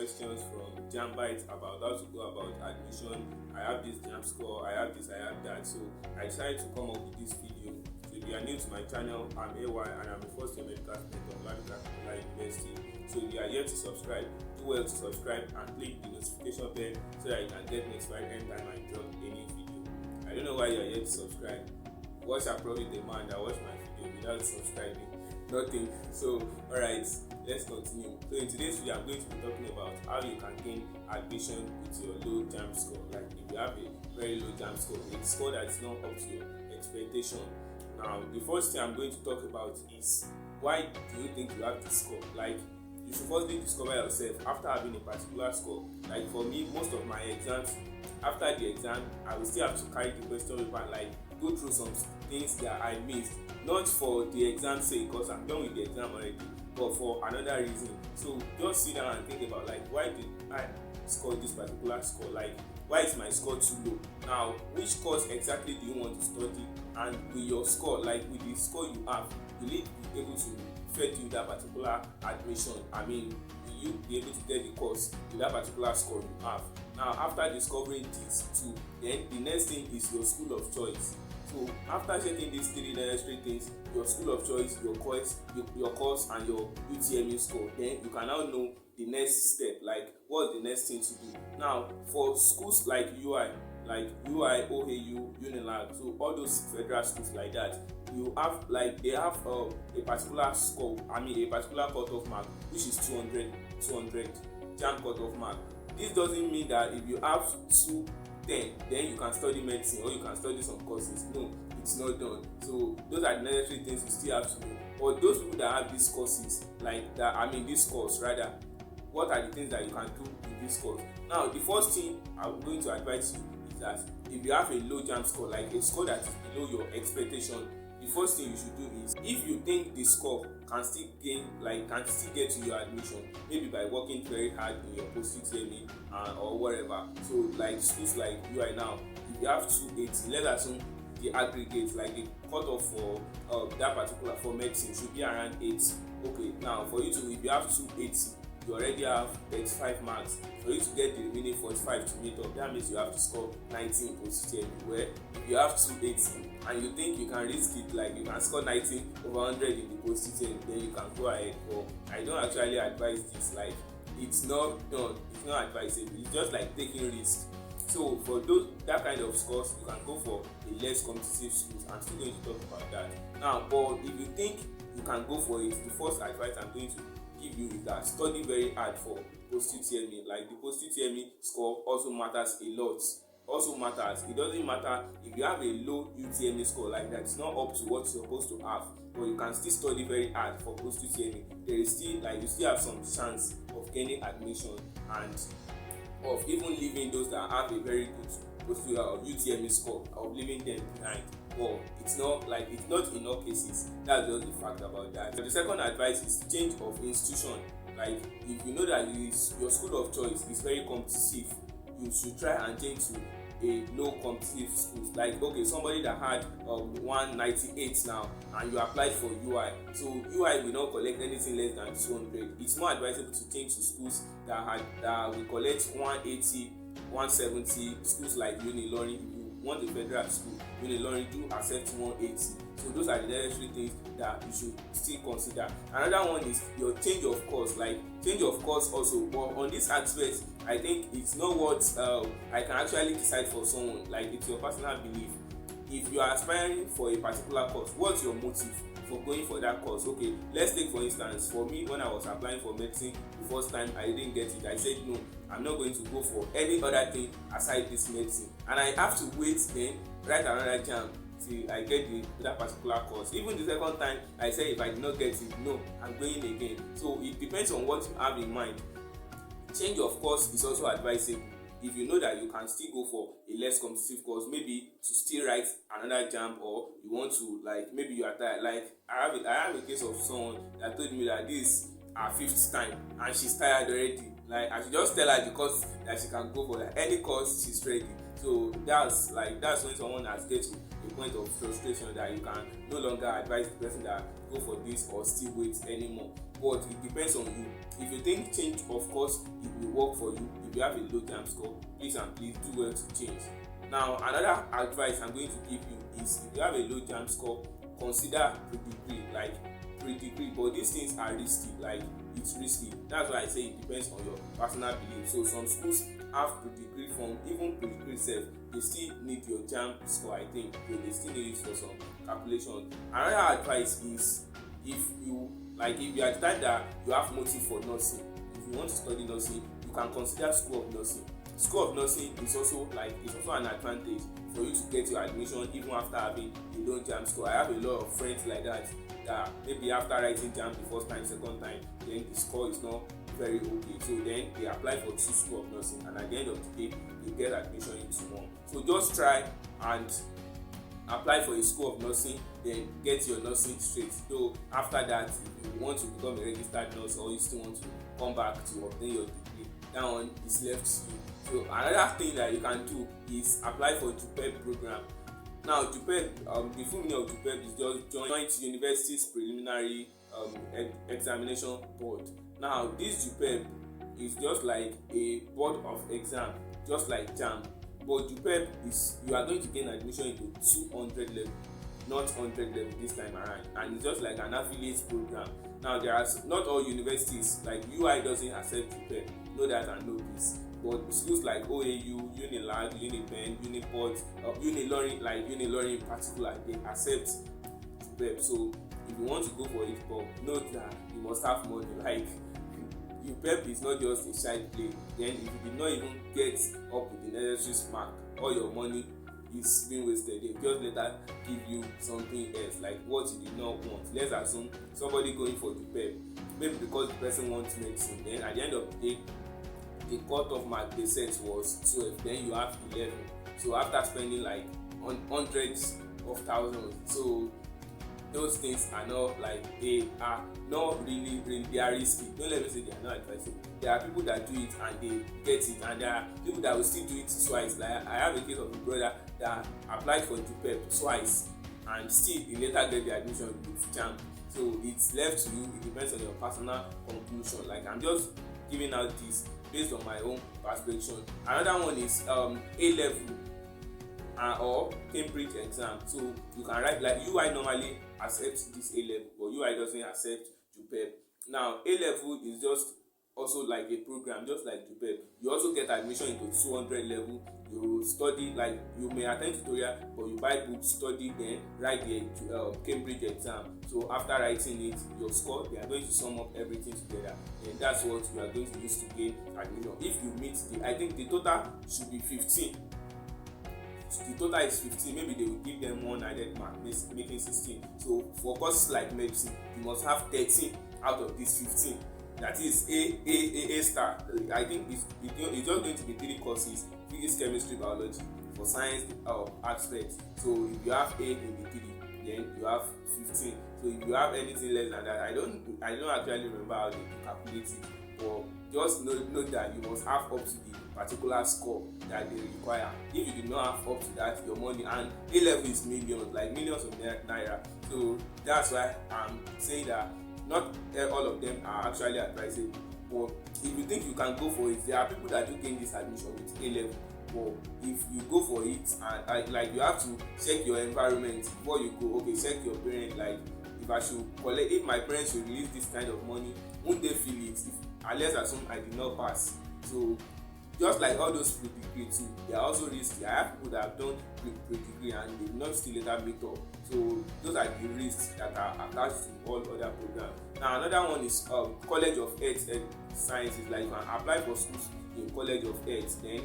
questions from Jamb about how to go about admission. I have this jambscore, I have this, I have that. So I decided to come up with this video. So if you are new to my channel, I'm AY and I'm a first year medical student of Lowjambscore University. So if you are here to subscribe, do well to subscribe and click the notification bell so that you can get notified anytime I drop a new video. I don't know why you are here to subscribe. What shall profit the man that watch my video without subscribing? Nothing. So alright, let's continue. So in today's video I'm going to be talking about how you can gain admission with your low Jamb score. Like if you have a very low Jamb score, a score that is not up to your expectation. Now the first thing I'm going to talk about is why do you think you have this score? Like you should firstly discover yourself after having a particular score. Like for me, most of my exams, after the exam I will still have to carry the question paper and like go through some things that I missed, not for the exam sake because I'm done with the exam already, but for another reason. So just sit down and think about like why did I score this particular score? Like why is my score too low? Now which course exactly do you want to study? And with your score, like with the score you have, will it be able to fetch you that particular admission? I mean, will you be able to get the course with that particular score you have? Now after discovering these two, then the next thing is your school of choice. So after checking these three necessary things, your school of choice, your course and your UTME score, then you can now know the next step, like what's the next thing to do. Now for schools like UI, OAU, Unilag, so all those federal schools like that, you have like they have a particular score, a particular cutoff mark, which is 200 Jamb cutoff mark. This doesn't mean that if you have 210 then you can study medicine or you can study some courses. No, it's not done. So those are the necessary things you still have to know. But those people that have these courses, like that, this course rather, what are the things that you can do with this course? Now the first thing I'm going to advise you is that if you have a low Jamb score, like a score that is below your expectation, the first thing you should do is, if you think the score can still get to your admission, maybe by working very hard in your post-UTME or whatever. So like schools like UI now, if you have 280, let's assume the aggregate, like the cutoff for that particular for medicine should be around 8. Okay, now for you to, if you have 280, you already have 35 marks. For you to get the remaining 45 to meet up, that means you have to score 90 in post-UTME. Where if you have 280 and you think you can risk it, like you can score 90 over 100 in the post-UTME, then you can go ahead. But I don't actually advise this. Like it's not done, it's not advisable. It's just like taking risks. So for that kind of scores, you can go for a less competitive schools. I'm still going to talk about that now. But if you think you can go for it, the first advice I'm going to give you is that study very hard for post-UTME. Like the post-UTME score also matters a lot. It doesn't matter if you have a low UTME score like that. It's not up to what you're supposed to have, but you can still study very hard for post-UTME. There is still you still have some chance of gaining admission and of even leaving those that have a very good UTME score, of leaving them behind. But it's not in all cases. That's just the fact about that. So the second advice is change of institution. Like if you know that your school of choice is very competitive, you should try and change to a low competitive school. Like okay, somebody that had 198 now and you applied for UI, so UI will not collect anything less than 200. It's more advisable to change to schools that will collect 180, 170. Schools like Unilorin, if you want a federal school, Unilorin do accept 180. So those are the necessary things that you should still consider. Another one is your change of course. Like change of course also, but on this aspect I think it's not what I can actually decide for someone. Like it's your personal belief. If you are aspiring for a particular course, what's your motive for going for that course? Okay, let's take for instance, for me when I was applying for medicine the first time, I didn't get it. I said no, I'm not going to go for any other thing aside this medicine, and I have to wait then write another exam till I get that particular course. Even the second time I said if I did not get it, no, I'm going again. So it depends on what you have in mind. Change of course is also advisable. If you know that you can still go for a less competitive course, maybe to still write another Jamb, or you want to maybe you are tired. Like I have a case of someone that told me that this is her 5th time and she's tired already. Like I should just tell her the course that she can go for, any course she's ready. So that's when someone has get to a point of frustration that you can no longer advise the person that go for this or still wait anymore. but it depends on you. If you think change of course it will work for you, if you have a low jam score, please and please do well to change. Now another advice I'm going to give you is, if you have a low jam score, consider pre-degree, but these things are risky, like it's risky. That's why I say it depends on your personal belief. So some schools have pre-degree form, even pre-degree self, they still need your jam score. I think they still need it for some calculation. Another advice is, if you are the type that you have motive for nursing, if you want to study nursing, you can consider school of nursing. School of nursing is also an advantage for you to get your admission even after having a low jam score. I have a lot of friends like that maybe after writing jam the first time, second time, then the score is not very okay, so then they apply for 2 school of nursing, and at the end of the day they get admission into one. So just try and apply for a school of nursing, then get your nursing straight. So after that, if you want to become a registered nurse, or you still want to come back to obtain your degree, that one is left to you. So another thing that you can do is apply for JUPEB program. Now JUPEB, the full meaning of JUPEB is just Joint Universities Preliminary Examination Board. Now this JUPEB is just like a board of exam, just like Jamb, but JUPEB is, you are going to gain admission into 200 level, not 100 level this time around, and it's just like an affiliate program. Now not all universities, like UI doesn't accept JUPEB, know that and know this. But schools like OAU, Unilag, Unipen, Uniport, Unilorin in particular, they accept JUPEB. So if you want to go for it, but note that you must have money. Like JUPEB is not just a child play. Then if you did not even get up with the necessary mark, all your money is being wasted. They just later give you something else, like what you did not want. Let's assume somebody going for JUPEB, maybe because the person wants medicine, then at the end of the day the cut-off mark they set was 12, then you have 11. So after spending like hundreds of thousands, so those things are not, like, they are not really, they are risky. Don't let me say they are not advisable. There are people that do it and they get it, and there are people that will still do it twice. Like I have a case of a brother that applied for JUPEB twice and still he later get the admission with Jamb. So it's left to you. It depends on your personal conclusion. Like I'm just giving out this based on my own perspective. Another one is A-level or Cambridge exam. So you can write, like UI normally accepts this A-level, but UI doesn't accept JUPEB. Now A-level is just also like a program, just like JUPEB. You also get admission into 200 level. You study, like you may attend tutorial, but you buy books, study, then write the Cambridge exam. So after writing it, your score, they are going to sum up everything together, and that's what you are going to use to gain admission. If you meet I think the total should be 15. The total is 15. Maybe they will give them one added mark, making 16. So for courses like medicine, you must have 13 out of these 15. That is A star. I think it's just going to be 3 courses: physics, chemistry, biology for science aspects. So if you have A in the 3, then you have 15. So if you have anything less than that, I don't actually remember how they calculate it, but just know that you must have up to the particular score that they require. If you do not have up to that, your money, and A level is millions, like millions of naira. So that's why I'm saying that not all of them are actually advisable. But if you think you can go for it, there are people that do gain this admission with A level. But if you go for it, and like you have to check your environment before you go. Okay, check your parents. Like if my parents should release this kind of money, won't they feel it? Unless assume I did not pass. So just like all those pre-degree too, they are also risky. I have people that have done pre-degree and they will not still later meet up. So those are the risks that are attached to all other programs. Now another one is College of Health and Sciences. Like you can apply for schools in College of Health, then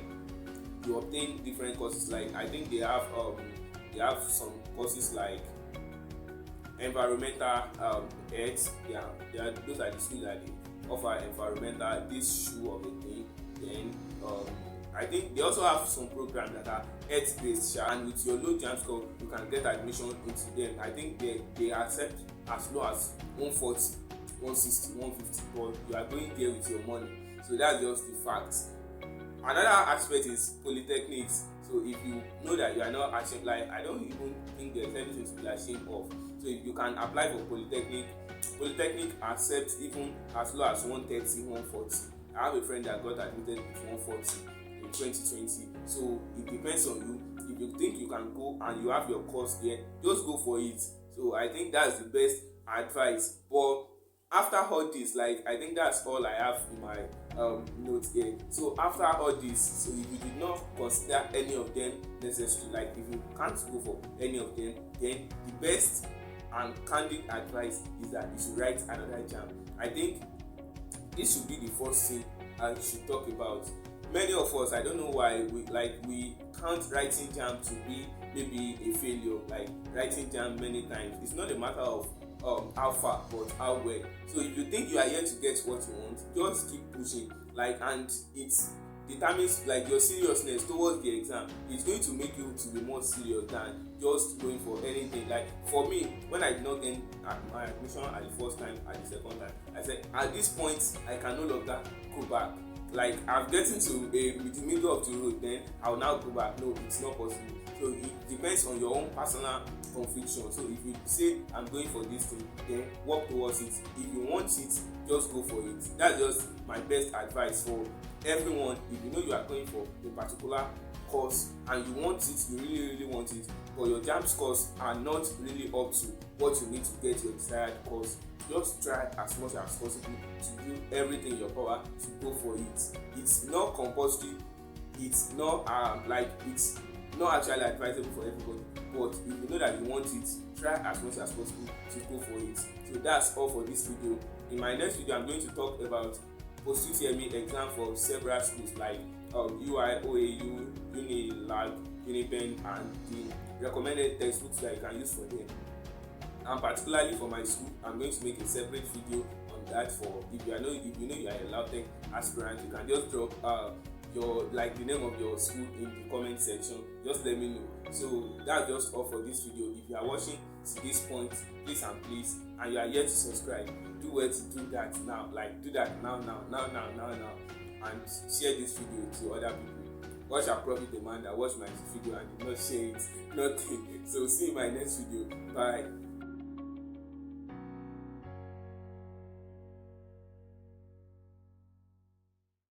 you obtain different courses. Like I think they have some courses like environmental health. Those are the schools that they offer environmental, this shoe of a thing. Then I think they also have some programs that are health based, and with your low jam score you can get admission into them. I think they accept as low as 140, 160, 150, but you are going there with your money. So that's just the facts. Another aspect is polytechnics. So if you know that you are not ashamed, like I don't even think there's anything to be ashamed of. So if you can apply for polytechnic accept even as low as 130, 140. I have a friend that got admitted with 140 in 2020. So it depends on you. If you think you can go and you have your course there, just go for it. So I think that's the best advice. But after all this, like, I think that's all I have in my notes here. So after all this, so if you did not consider any of them necessary, like if you can't go for any of them, then the best and candid advice is that you should write another JAMB. I think this should be the first thing I should talk about. Many of us, I don't know why, we count writing JAMB to be maybe a failure. Like writing JAMB many times, it's not a matter of how far but how well. So if you think you are here to get what you want, just keep pushing. Like, and it determines like your seriousness towards the exam. It's going to make you to be more serious than just going for anything. Like for me, when I did not get my admission at the first time, at the second time, I said at this point I can no longer go back. Like I'm getting to the middle of the road, then I'll now go back. No, it's not possible. So it depends on your own personal conviction. So if you say I'm going for this thing, then work towards it. If you want it, just go for it. That's just my best advice for everyone. If you know you are going for a particular course and you want it, you really want it, but your JAMB scores are not really up to what you need to get your desired course, just try as much as possible to do everything in your power to go for it. It's not compulsory. It's not it's not actually advisable for everybody, but if you know that you want it, try as much as possible to go for it. So that's all for this video. In my next video, I'm going to talk about post-UTME exam for several schools like UI, OAU, Unilag, Unipen, and the recommended textbooks that you can use for them. And particularly for my school, I'm going to make a separate video on that. For if you know you are a LAUTECH aspirant, you can just drop the name of your school in the comment section. Just let me know. So that's just all for this video. If you are watching to this point, please and you are yet to subscribe, do well to do that now. Like do that now, and share this video to other people. What shall profit the man that watch my video and did not share it? Nothing. So see you in my next video. Bye.